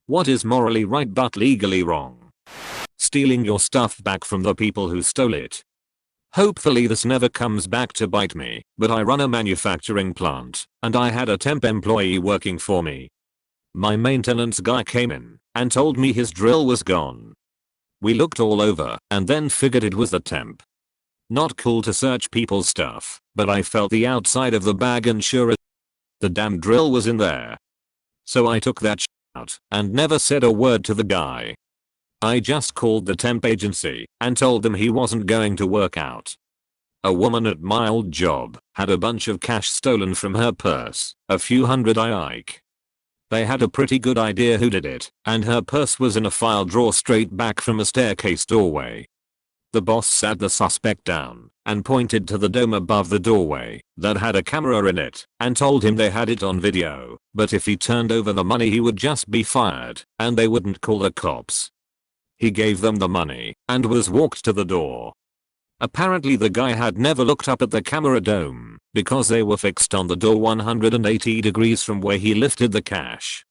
What is morally right but legally wrong? Stealing your stuff back from the people who stole it. Hopefully this never comes back to bite me, but I run a manufacturing plant, and I had a temp employee working for me. My maintenance guy came in and told me his drill was gone. We looked all over and then figured it was the temp. Not cool to search people's stuff, but I felt the outside of the bag and sure as the damn drill was in there. So I took that out and never said a word to the guy. I just called the temp agency and told them he wasn't going to work out. A woman at my old job had a bunch of cash stolen from her purse, a few hundred IQ. They had a pretty good idea who did it, and her purse was in a file drawer straight back from a staircase doorway. The boss sat the suspect down and pointed to the dome above the doorway that had a camera in it and told him they had it on video, but if he turned over the money he would just be fired and they wouldn't call the cops. He gave them the money and was walked to the door. Apparently the guy had never looked up at the camera dome because they were fixed on the door 180 degrees from where he lifted the cash.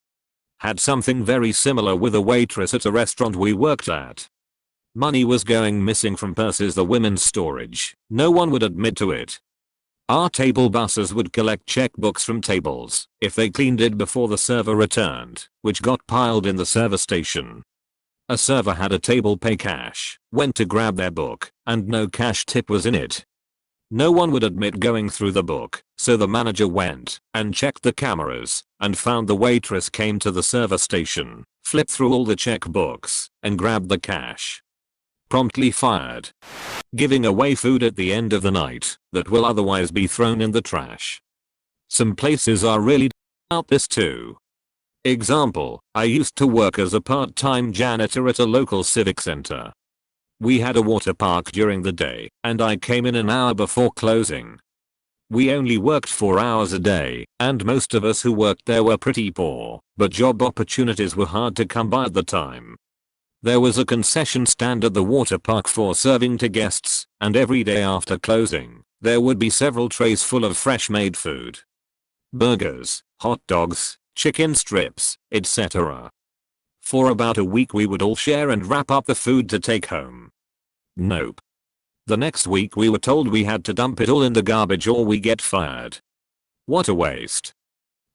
Had something very similar with a waitress at a restaurant we worked at. Money was going missing from purses, the women's storage. No one would admit to it. Our table bussers would collect checkbooks from tables if they cleaned it before the server returned, which got piled in the server station. A server had a table pay cash, went to grab their book, and no cash tip was in it. No one would admit going through the book, so the manager went and checked the cameras and found the waitress came to the server station, flipped through all the checkbooks, and grabbed the cash. Promptly fired. Giving away food at the end of the night that will otherwise be thrown in the trash. Some places are really about this too. Example, I used to work as a part-time janitor at a local civic center. We had a water park during the day, and I came in an hour before closing. We only worked 4 hours a day, and most of us who worked there were pretty poor, but job opportunities were hard to come by at the time. There was a concession stand at the water park for serving to guests, and every day after closing, there would be several trays full of fresh made food. Burgers, hot dogs, chicken strips, etc. For about a week we would all share and wrap up the food to take home. Nope. The next week we were told we had to dump it all in the garbage or we get fired. What a waste.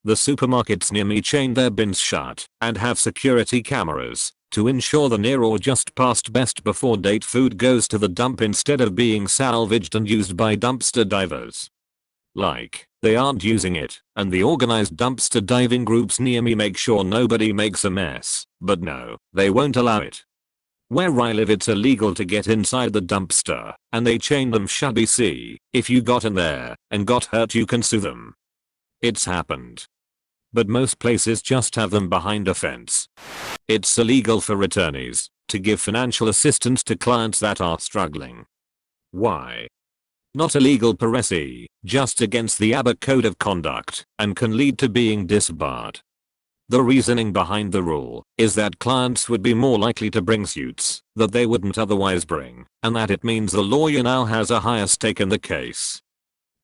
The supermarkets near me chain their bins shut and have security cameras to ensure the near or just past best before date food goes to the dump instead of being salvaged and used by dumpster divers. Like, they aren't using it, and the organized dumpster diving groups near me make sure nobody makes a mess, but no, they won't allow it. Where I live it's illegal to get inside the dumpster, and they chain them shut. BC, if you got in there and got hurt you can sue them. It's happened. But most places just have them behind a fence. It's illegal for attorneys to give financial assistance to clients that are struggling. Why? Not illegal per se, just against the ABA code of conduct and can lead to being disbarred. The reasoning behind the rule is that clients would be more likely to bring suits that they wouldn't otherwise bring, and that it means the lawyer now has a higher stake in the case.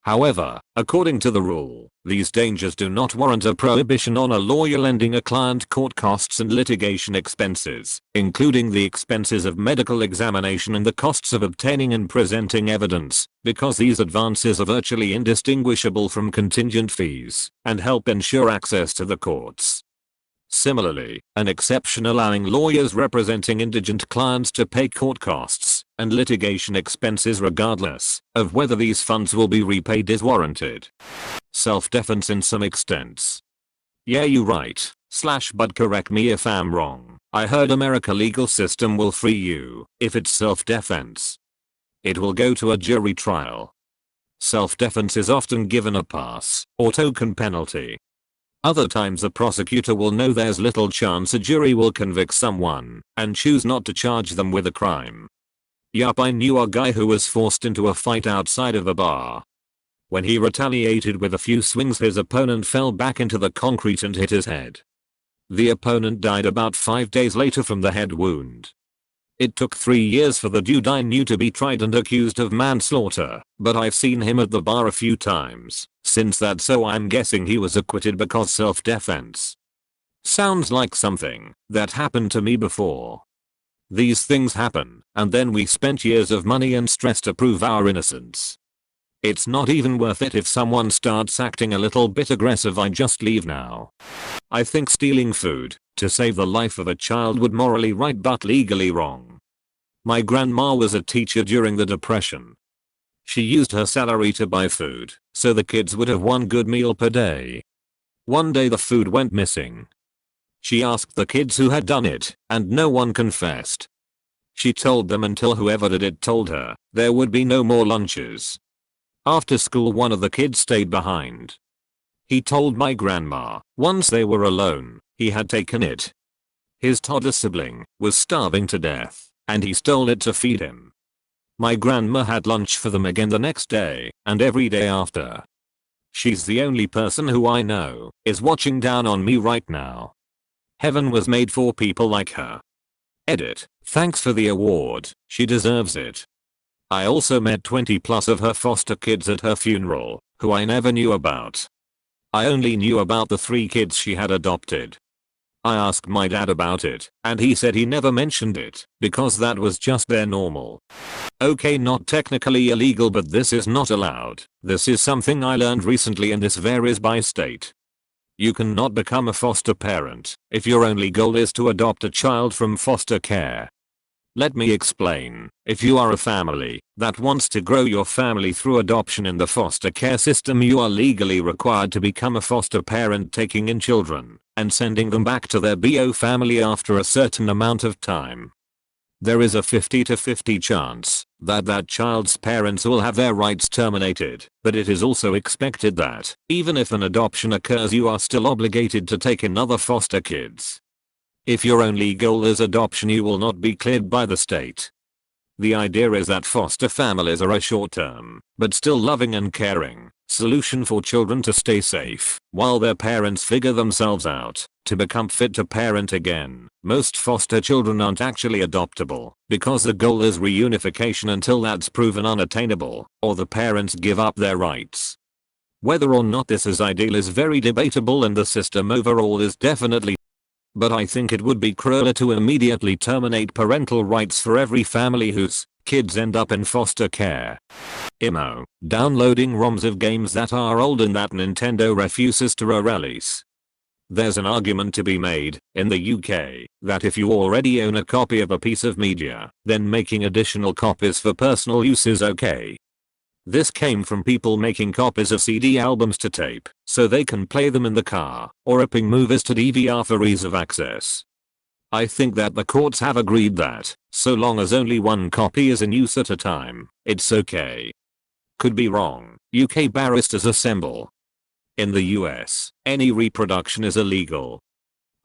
However, according to the rule, these dangers do not warrant a prohibition on a lawyer lending a client court costs and litigation expenses, including the expenses of medical examination and the costs of obtaining and presenting evidence, because these advances are virtually indistinguishable from contingent fees and help ensure access to the courts. Similarly, an exception allowing lawyers representing indigent clients to pay court costs and litigation expenses regardless of whether these funds will be repaid is warranted. Self-defense in some extents. Yeah, you right, but correct me if I'm wrong. I heard America legal system will free you if it's self-defense. It will go to a jury trial. Self-defense is often given a pass or token penalty. Other times the prosecutor will know there's little chance a jury will convict someone and choose not to charge them with a crime. Yup, I knew a guy who was forced into a fight outside of a bar. When he retaliated with a few swings, his opponent fell back into the concrete and hit his head. The opponent died about 5 days later from the head wound. It took 3 years for the dude I knew to be tried and accused of manslaughter, but I've seen him at the bar a few times since that, so I'm guessing he was acquitted because self-defense. Sounds like something that happened to me before. These things happen, and then we spent years of money and stress to prove our innocence. It's not even worth it if someone starts acting a little bit aggressive. I just leave now. I think stealing food to save the life of a child would morally right but legally wrong. My grandma was a teacher during the Depression. She used her salary to buy food, so the kids would have one good meal per day. One day the food went missing. She asked the kids who had done it, and no one confessed. She told them until whoever did it told her, there would be no more lunches. After school one of the kids stayed behind. He told my grandma, once they were alone, he had taken it. His toddler sibling was starving to death, and he stole it to feed him. My grandma had lunch for them again the next day, and every day after. She's the only person who I know is watching down on me right now. Heaven was made for people like her. Edit. Thanks for the award, she deserves it. I also met 20 plus of her foster kids at her funeral, who I never knew about. I only knew about the 3 kids she had adopted. I asked my dad about it, and he said he never mentioned it, because that was just their normal. Okay, not technically illegal, but this is not allowed. This is something I learned recently and this varies by state. You cannot become a foster parent if your only goal is to adopt a child from foster care. Let me explain. If you are a family that wants to grow your family through adoption in the foster care system, you are legally required to become a foster parent, taking in children and sending them back to their BO family after a certain amount of time. There is a 50-50 chance that that child's parents will have their rights terminated, but it is also expected that even if an adoption occurs, you are still obligated to take in other foster kids. If your only goal is adoption, you will not be cleared by the state. The idea is that foster families are a short-term, but still loving and caring, solution for children to stay safe while their parents figure themselves out to become fit to parent again. Most foster children aren't actually adoptable because the goal is reunification until that's proven unattainable or the parents give up their rights. Whether or not this is ideal is very debatable, and the system overall is definitely, but I think it would be crueler to immediately terminate parental rights for every family whose kids end up in foster care. Imo. Downloading ROMs of games that are old and that Nintendo refuses to release. There's an argument to be made in the UK that if you already own a copy of a piece of media, then making additional copies for personal use is okay. This came from people making copies of CD albums to tape so they can play them in the car, or ripping movies to DVR for ease of access. I think that the courts have agreed that, so long as only one copy is in use at a time, it's okay. Could be wrong. UK barristers assemble. In the US, any reproduction is illegal.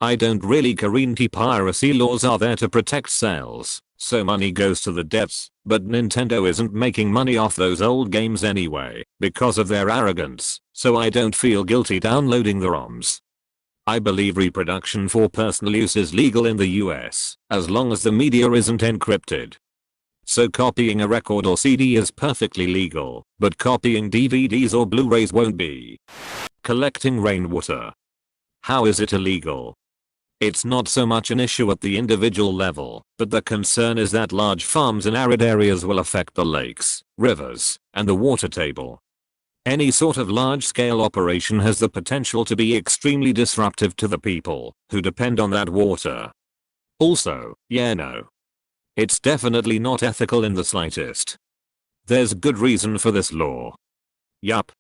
I don't really care. Anti-piracy laws are there to protect sales, so money goes to the devs, but Nintendo isn't making money off those old games anyway because of their arrogance, so I don't feel guilty downloading the ROMs. I believe reproduction for personal use is legal in the US, as long as the media isn't encrypted. So copying a record or CD is perfectly legal, but copying DVDs or Blu-rays won't be. Collecting rainwater. How is it illegal? It's not so much an issue at the individual level, but the concern is that large farms in arid areas will affect the lakes, rivers, and the water table. Any sort of large-scale operation has the potential to be extremely disruptive to the people who depend on that water. Also, no. It's definitely not ethical in the slightest. There's good reason for this law. Yup.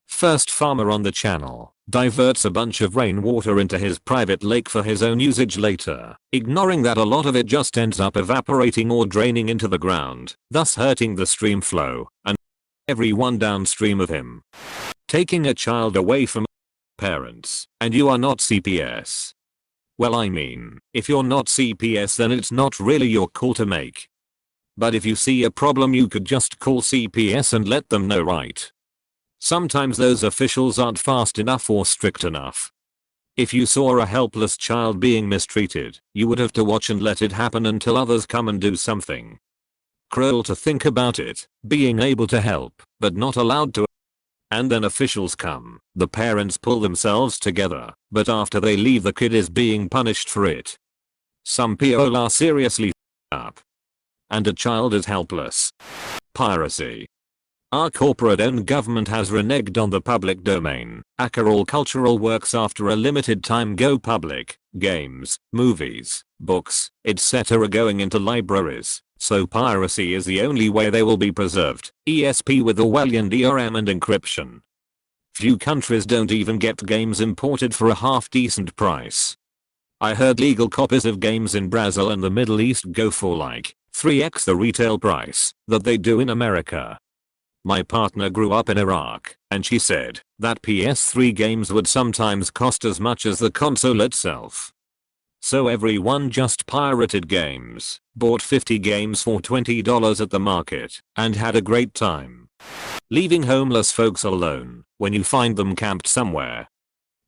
First farmer on the channel diverts a bunch of rainwater into his private lake for his own usage later, ignoring that a lot of it just ends up evaporating or draining into the ground, thus hurting the stream flow and everyone downstream of him. Taking a child away from parents, and you are not CPS. Well, I mean, if you're not CPS, then it's not really your call to make. But if you see a problem, you could just call CPS and let them know, right? Sometimes those officials aren't fast enough or strict enough. If you saw a helpless child being mistreated, you would have to watch and let it happen until others come and do something. Cruel to think about it, being able to help, but not allowed to. And then officials come, the parents pull themselves together, but after they leave the kid is being punished for it. Some people are seriously up. And a child is helpless. Piracy. Our corporate-owned government has reneged on the public domain. All cultural works after a limited time go public. Games, movies, books, etc. going into libraries. So piracy is the only way they will be preserved. ESP with Orwellian DRM and encryption. Few countries don't even get games imported for a half-decent price. I heard legal copies of games in Brazil and the Middle East go for like 3x the retail price that they do in America. My partner grew up in Iraq, and she said that PS3 games would sometimes cost as much as the console itself. So everyone just pirated games, bought 50 games for $20 at the market, and had a great time. Leaving homeless folks alone when you find them camped somewhere.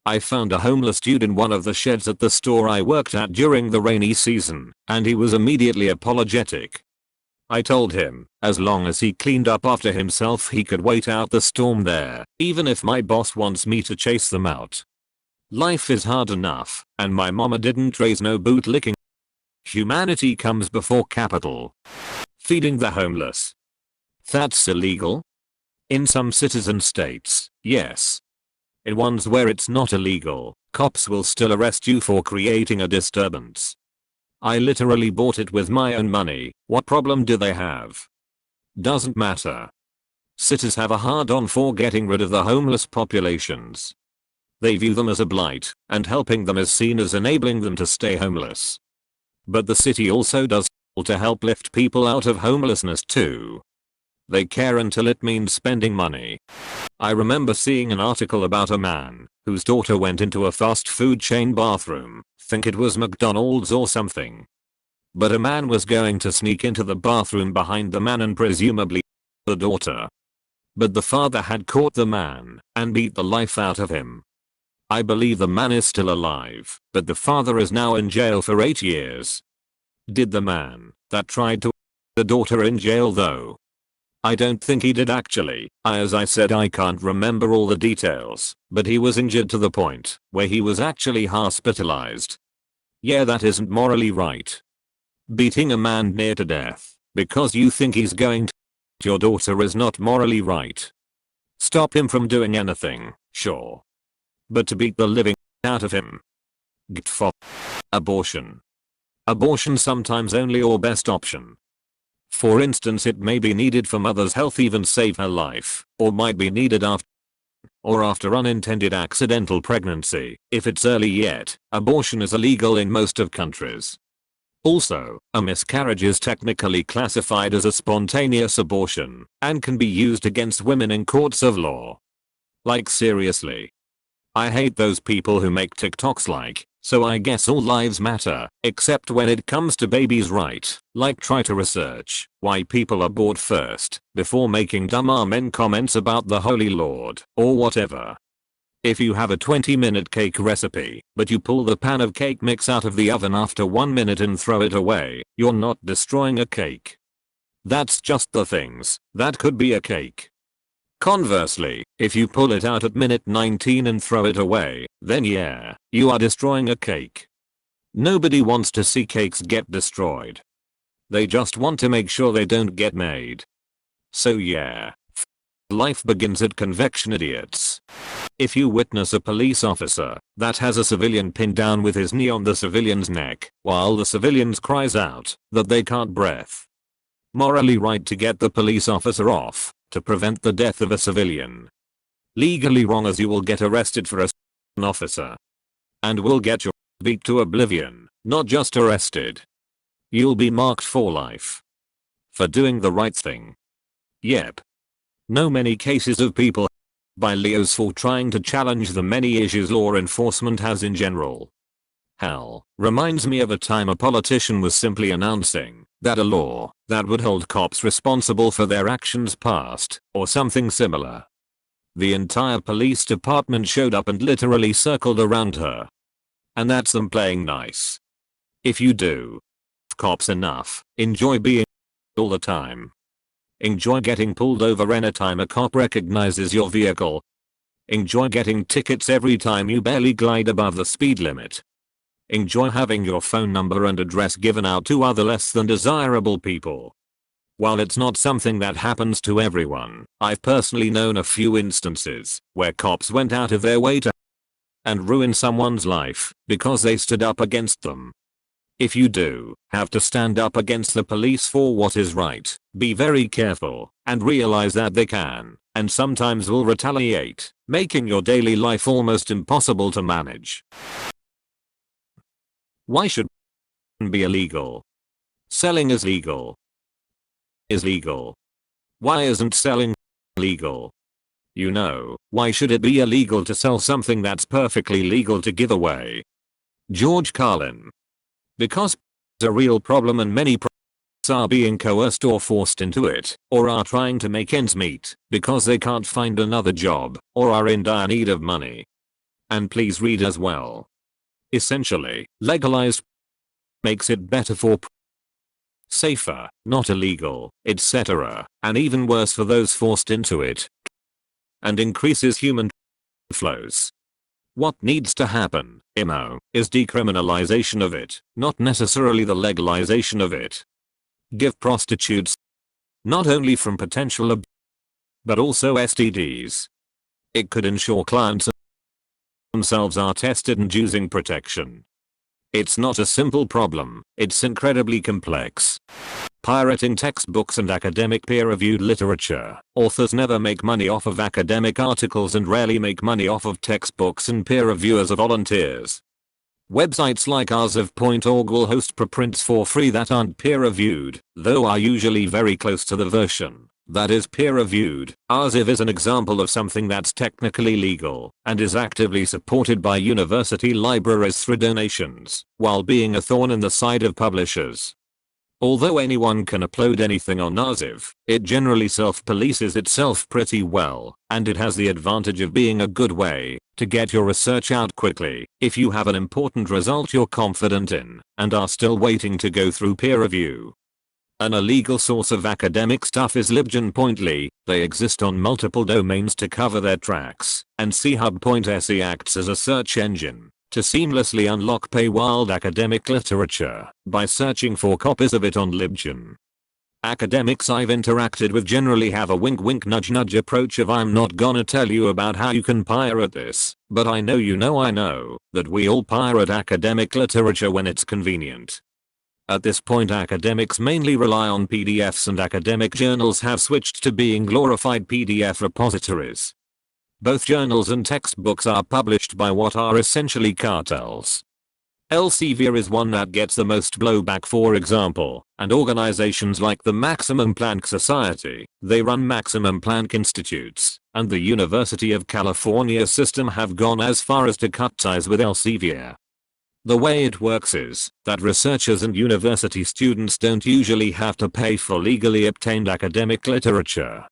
I found a homeless dude in one of the sheds at the store I worked at during the rainy season, and he was immediately apologetic. I told him, as long as he cleaned up after himself he could wait out the storm there, even if my boss wants me to chase them out. Life is hard enough, and my mama didn't raise no bootlicking. Humanity comes before capital. Feeding the homeless. That's illegal? In some citizen states, yes. In ones where it's not illegal, cops will still arrest you for creating a disturbance. I literally bought it with my own money. What problem do they have? Doesn't matter. Cities have a hard-on for getting rid of the homeless populations. They view them as a blight, and helping them is seen as enabling them to stay homeless. But the city also does to help lift people out of homelessness too. They care until it means spending money. I remember seeing an article about a man whose daughter went into a fast food chain bathroom, think it was McDonald's or something. But a man was going to sneak into the bathroom behind the man and presumably the daughter. But the father had caught the man and beat the life out of him. I believe the man is still alive, but the father is now in jail for 8 years. Did the man that tried to the daughter in jail though? I don't think he did actually. As I said, I can't remember all the details, but he was injured to the point where he was actually hospitalized. Yeah, that isn't morally right. Beating a man near to death because you think he's going to your daughter is not morally right. Stop him from doing anything, sure. But to beat the living out of him. Get for abortion. Abortion sometimes only or best option. For instance, it may be needed for mother's health, even save her life, or might be needed after unintended accidental pregnancy. If it's early yet, abortion is illegal in most of countries. Also, a miscarriage is technically classified as a spontaneous abortion and can be used against women in courts of law. Like seriously. I hate those people who make TikToks like, so I guess all lives matter, except when it comes to babies, right? Like try to research why people abort first before making dumb amen comments about the Holy Lord or whatever. If you have a 20-minute cake recipe, but you pull the pan of cake mix out of the oven after 1 minute and throw it away, you're not destroying a cake. That's just the things that could be a cake. Conversely, if you pull it out at minute 19 and throw it away, then yeah, you are destroying a cake. Nobody wants to see cakes get destroyed. They just want to make sure they don't get made. So yeah. Life begins at convection, idiots. If you witness a police officer that has a civilian pinned down with his knee on the civilian's neck while the civilian cries out that they can't breathe. Morally right to get the police officer off to prevent the death of a civilian. Legally wrong as you will get arrested for an officer. And will get your beat to oblivion, not just arrested. You'll be marked for life. For doing the right thing. Yep. No many cases of people by Leos for trying to challenge the many issues law enforcement has in general. Hell, reminds me of a time a politician was simply announcing that a law that would hold cops responsible for their actions passed, or something similar. The entire police department showed up and literally circled around her. And that's them playing nice. If you do cops enough, enjoy being all the time. Enjoy getting pulled over anytime a cop recognizes your vehicle. Enjoy getting tickets every time you barely glide above the speed limit. Enjoy having your phone number and address given out to other less than desirable people. While it's not something that happens to everyone, I've personally known a few instances where cops went out of their way to and ruin someone's life because they stood up against them. If you do have to stand up against the police for what is right, be very careful and realize that they can and sometimes will retaliate, making your daily life almost impossible to manage. Why should it be illegal? Selling is legal. Is legal. Why isn't selling legal? You know, why should it be illegal to sell something that's perfectly legal to give away? George Carlin. Because it's a real problem and many are being coerced or forced into it, or are trying to make ends meet because they can't find another job, or are in dire need of money. And please read as well. Essentially, legalized makes it better for safer, not illegal, etc., and even worse for those forced into it, and increases human flows. What needs to happen, is decriminalization of it, not necessarily the legalization of it. Give prostitutes not only from potential abuse, but also STDs. It could ensure clients themselves are tested and using protection. It's not a simple problem, it's incredibly complex. Pirating textbooks and academic peer-reviewed literature. Authors never make money off of academic articles and rarely make money off of textbooks, and peer reviewers are volunteers. Websites like arxiv.org will host preprints for free that aren't peer-reviewed, though are usually very close to the version that is peer-reviewed. Arxiv is an example of something that's technically legal and is actively supported by university libraries through donations, while being a thorn in the side of publishers. Although anyone can upload anything on Arxiv, it generally self-polices itself pretty well, and it has the advantage of being a good way to get your research out quickly if you have an important result you're confident in and are still waiting to go through peer review. An illegal source of academic stuff is libgen.ly. They exist on multiple domains to cover their tracks, and chub.se acts as a search engine to seamlessly unlock paywalled academic literature by searching for copies of it on libgen. Academics I've interacted with generally have a wink wink nudge nudge approach of I'm not gonna tell you about how you can pirate this, but I know that we all pirate academic literature when it's convenient. At this point academics mainly rely on PDFs, and academic journals have switched to being glorified PDF repositories. Both journals and textbooks are published by what are essentially cartels. Elsevier is one that gets the most blowback, for example, and organizations like the Maximum Planck Society, they run Maximum Planck Institutes, and the University of California system have gone as far as to cut ties with Elsevier. The way it works is that researchers and university students don't usually have to pay for legally obtained academic literature.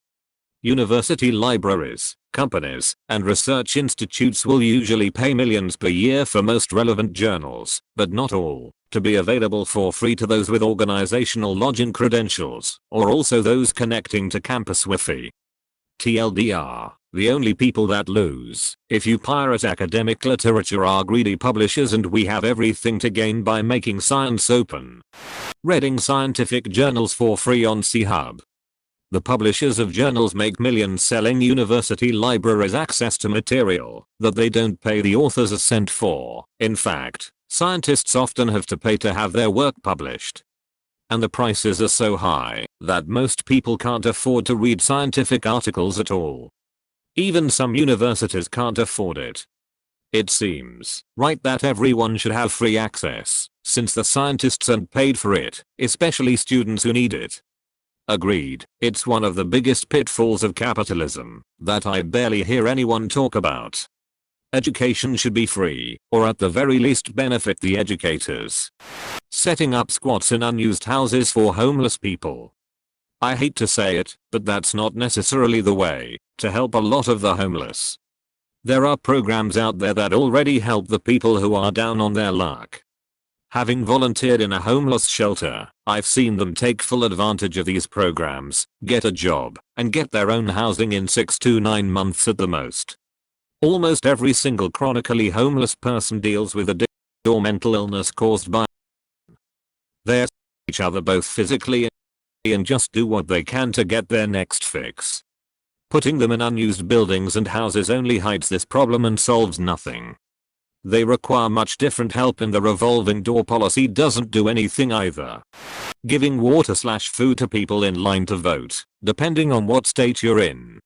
University libraries, companies, and research institutes will usually pay millions per year for most relevant journals, but not all, to be available for free to those with organizational login credentials, or also those connecting to campus Wi-Fi. TLDR, the only people that lose if you pirate academic literature are greedy publishers, and we have everything to gain by making science open. Reading scientific journals for free on C-Hub. The publishers of journals make millions selling university libraries access to material that they don't pay the authors a cent for. In fact, scientists often have to pay to have their work published. And the prices are so high that most people can't afford to read scientific articles at all. Even some universities can't afford it. It seems right that everyone should have free access, since the scientists aren't paid for it, especially students who need it. Agreed, it's one of the biggest pitfalls of capitalism that I barely hear anyone talk about. Education should be free, or at the very least benefit the educators. Setting up squats in unused houses for homeless people. I hate to say it, but that's not necessarily the way to help a lot of the homeless. There are programs out there that already help the people who are down on their luck. Having volunteered in a homeless shelter, I've seen them take full advantage of these programs, get a job, and get their own housing in 6 to 9 months at the most. Almost every single chronically homeless person deals with addiction or mental illness caused by their each other both physically and just do what they can to get their next fix. Putting them in unused buildings and houses only hides this problem and solves nothing. They require much different help, and the revolving door policy doesn't do anything either. Giving water/food to people in line to vote, depending on what state you're in.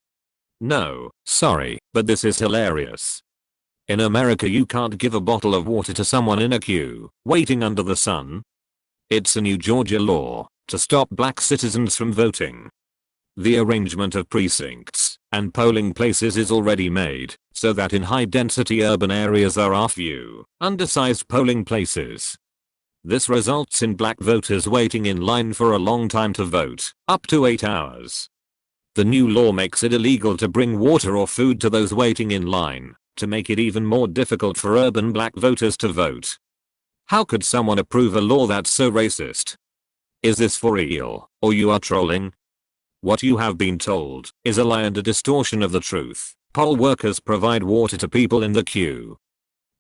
No, sorry, but this is hilarious. In America you can't give a bottle of water to someone in a queue, waiting under the sun. It's a new Georgia law to stop black citizens from voting. The arrangement of precincts and polling places is already made so that in high-density urban areas there are few, undersized polling places. This results in black voters waiting in line for a long time to vote, up to 8 hours. The new law makes it illegal to bring water or food to those waiting in line, to make it even more difficult for urban black voters to vote. How could someone approve a law that's so racist? Is this for real, or you are trolling? What you have been told is a lie and a distortion of the truth. Poll workers provide water to people in the queue.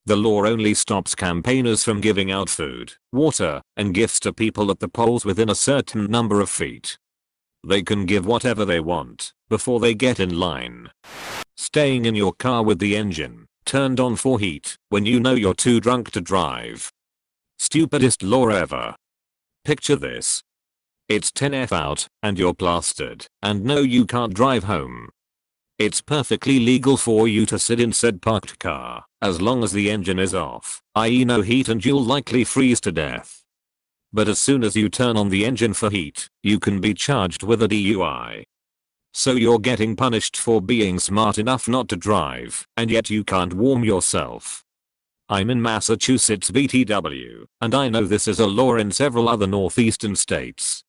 The law only stops campaigners from giving out food, water, and gifts to people at the polls within a certain number of feet. They can give whatever they want before they get in line. Staying in your car with the engine turned on for heat when you know you're too drunk to drive. Stupidest law ever. Picture this. It's 10F out, and you're plastered, and no, you can't drive home. It's perfectly legal for you to sit in said parked car, as long as the engine is off, i.e. no heat, and you'll likely freeze to death. But as soon as you turn on the engine for heat, you can be charged with a DUI. So you're getting punished for being smart enough not to drive, and yet you can't warm yourself. I'm in Massachusetts BTW, and I know this is a law in several other northeastern states.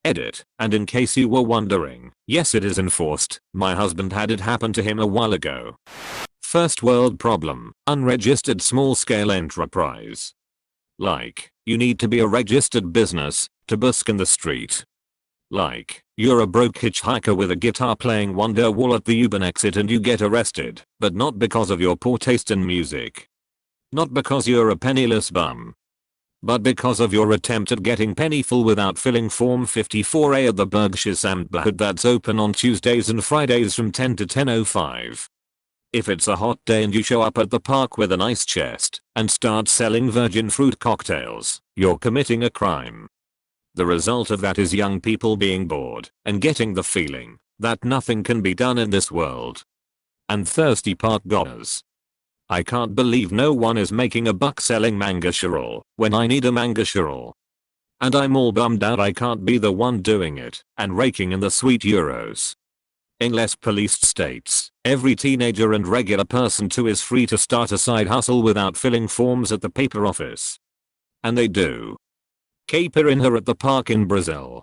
Edit, and in case you were wondering, yes, it is enforced. My husband had it happen to him a while ago. First world problem, unregistered small-scale enterprise. Like, you need to be a registered business to busk in the street. Like, you're a broke hitchhiker with a guitar playing Wonderwall at the U-Bahn exit and you get arrested, but not because of your poor taste in music. Not because you're a penniless bum. But because of your attempt at getting pennyful without filling Form 54A at the Berkshire neighborhood that's open on Tuesdays and Fridays from 10 to 10:05. If it's a hot day and you show up at the park with an ice chest and start selling virgin fruit cocktails, you're committing a crime. The result of that is young people being bored and getting the feeling that nothing can be done in this world. And thirsty park goers. I can't believe no one is making a buck selling mango shirol when I need a mango shirol. And I'm all bummed out I can't be the one doing it and raking in the sweet euros. In less policed states, every teenager and regular person too is free to start a side hustle without filling forms at the paper office. And they do. Caipirinha at the park in Brazil.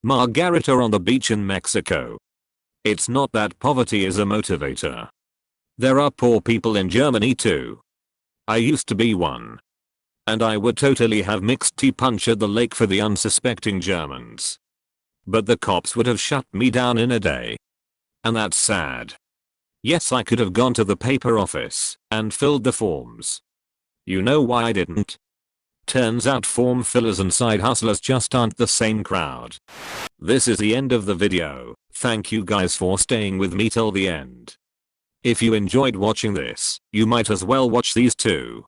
Margarita on the beach in Mexico. It's not that poverty is a motivator. There are poor people in Germany too. I used to be one. And I would totally have mixed tea punch at the lake for the unsuspecting Germans. But the cops would have shut me down in a day. And that's sad. Yes, I could have gone to the paper office and filled the forms. You know why I didn't? Turns out form fillers and side hustlers just aren't the same crowd. This is the end of the video. Thank you guys for staying with me till the end. If you enjoyed watching this, you might as well watch these too.